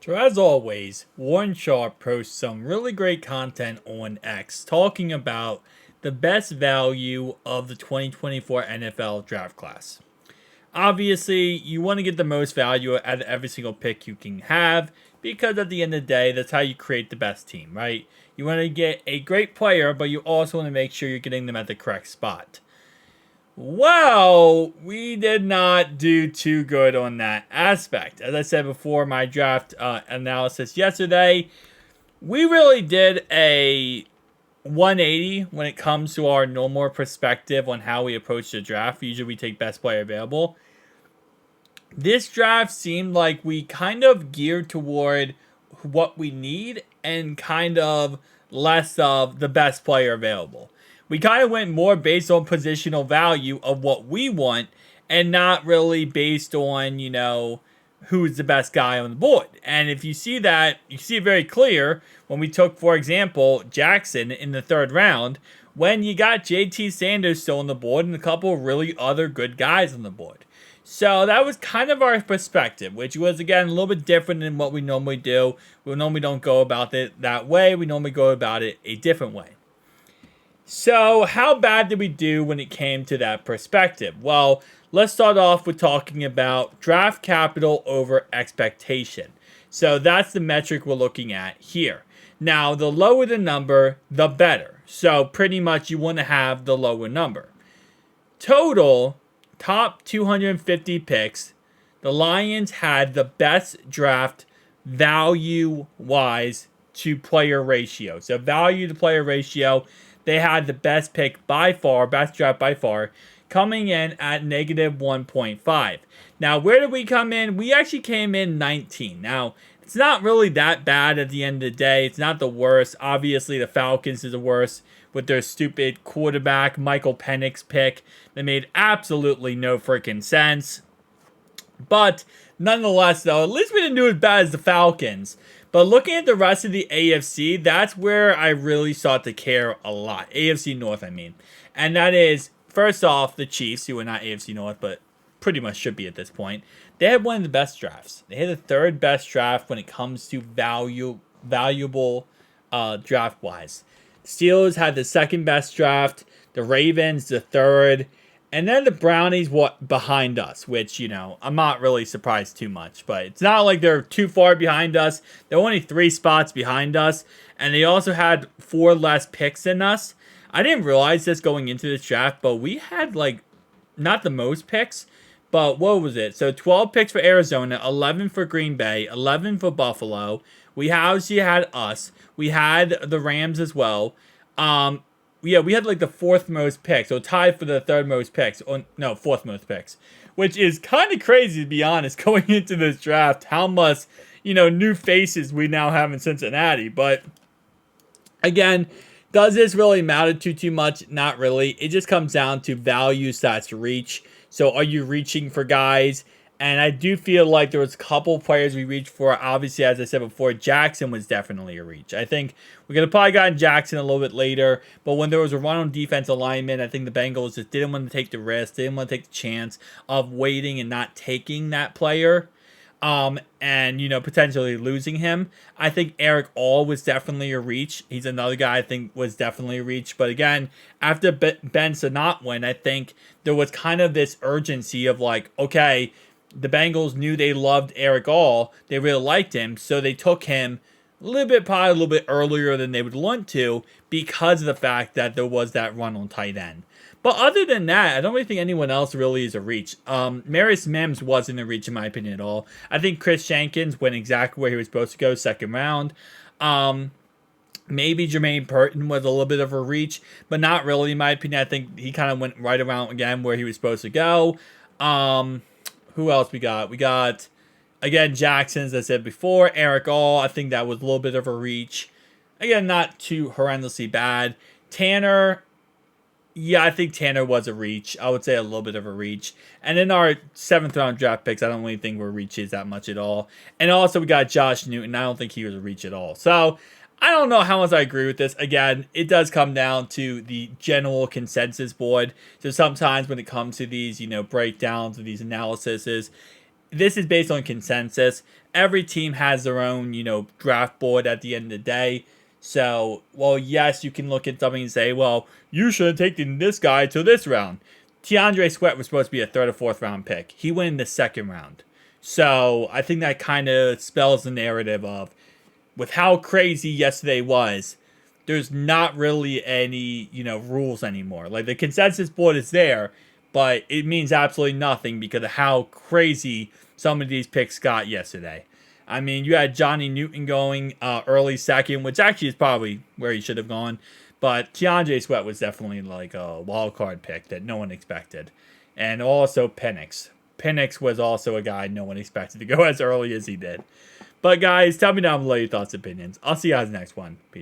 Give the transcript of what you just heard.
So as always, Warren Sharp posts some really great content on X talking about the best value of the 2024 NFL draft class. Obviously, you want to get the most value out of every single pick you can have because at the end of the day, that's how you create the best team, right? You want to get a great player, but you also want to make sure you're getting them at the correct spot. Well, we did not do too good on that aspect. As I said before, my draft analysis yesterday, we really did a 180 when it comes to our normal perspective on how we approach the draft. Usually we take best player available. This draft seemed like we kind of geared toward what we need and kind of less of the best player available. We kind of went more based on positional value of what we want and not really based on, who's the best guy on the board. And if you see that, you see it very clear when we took, for example, Jackson in the third round, when you got JT Sanders still on the board and a couple of really other good guys on the board. So that was kind of our perspective, which was, again, a little bit different than what we normally do. We normally don't go about it that way. We normally go about it a different way. So how bad did we do when it came to that perspective? Well, let's start off with talking about draft capital over expectation. So that's the metric we're looking at here. Now, the lower the number, the better. So pretty much you want to have the lower number. Total, top 250 picks, the Lions had the best draft value-wise to player ratio. So value to player ratio, they had the best pick by far, best draft by far, coming in at negative 1.5. Now, where did we come in? We actually came in 19. Now, it's not really that bad at the end of the day. It's not the worst. Obviously, the Falcons is the worst with their stupid quarterback, Michael Penix pick. That made absolutely no freaking sense. But nonetheless, though, at least we didn't do as bad as the Falcons. But looking at the rest of the AFC, that's where I really start to care a lot. AFC North, I mean. And that is, first off, the Chiefs, who are not AFC North, but pretty much should be at this point. They had one of the best drafts. They had the third best draft when it comes to valuable draft-wise. Steelers had the second best draft. The Ravens, the third. And then the Brownies, behind us, which, I'm not really surprised too much. But it's not like they're too far behind us. They're only 3 spots behind us. And they also had 4 less picks than us. I didn't realize this going into this draft, but we had, not the most picks. But what was it? So 12 picks for Arizona, 11 for Green Bay, 11 for Buffalo. We obviously had us. We had the Rams as well. We had the 4th most picks, so tied for the 3rd most picks. No, 4th most picks, which is kind of crazy to be honest. Going into this draft, how much new faces we now have in Cincinnati. But again, does this really matter too much? Not really. It just comes down to value stats reach. So are you reaching for guys? And I do feel like there was a couple players we reached for. Obviously, as I said before, Jackson was definitely a reach. I think we could have probably gotten Jackson a little bit later. But when there was a run on defense alignment, I think the Bengals just didn't want to take the risk. They didn't want to take the chance of waiting and not taking that player. And, potentially losing him. I think Eric All was definitely a reach. He's another guy I think was definitely a reach. But again, after Ben Sinnott went, I think there was kind of this urgency of okay, the Bengals knew they loved Eric All. They really liked him, so they took him probably a little bit earlier than they would want to because of the fact that there was that run on tight end. But other than that, I don't really think anyone else really is a reach. Marius Mims wasn't a reach in my opinion at all. I think Chris Jenkins went exactly where he was supposed to go, 2nd round. Maybe Jermaine Burton was a little bit of a reach, but not really in my opinion. I think he kind of went right around again where he was supposed to go. Who else we got? We got, again, Jackson, as I said before. Eric All, I think that was a little bit of a reach. Again, not too horrendously bad. Tanner, I think Tanner was a reach. I would say a little bit of a reach. And in our 7th round draft picks, I don't really think we're reaches that much at all. And also we got Josh Newton. I don't think he was a reach at all. So I don't know how much I agree with this. Again, it does come down to the general consensus board. So sometimes when it comes to these, breakdowns of these analyses, this is based on consensus. every team has their own, draft board at the end of the day. So, well, yes, you can look at something and say, well, you should have taken this guy to this round. DeAndre Sweat was supposed to be a third or fourth round pick. He went in the second round. So, I think that kind of spells the narrative of, with how crazy yesterday was, there's not really any, rules anymore. Like, the consensus board is there, but it means absolutely nothing because of how crazy some of these picks got yesterday. I mean, you had Johnny Newton going early second, which actually is probably where he should have gone. But DeAndre Sweat was definitely like a wild card pick that no one expected. And also Penix. Penix was also a guy no one expected to go as early as he did. But guys, tell me down below your thoughts and opinions. I'll see you guys next one. Peace.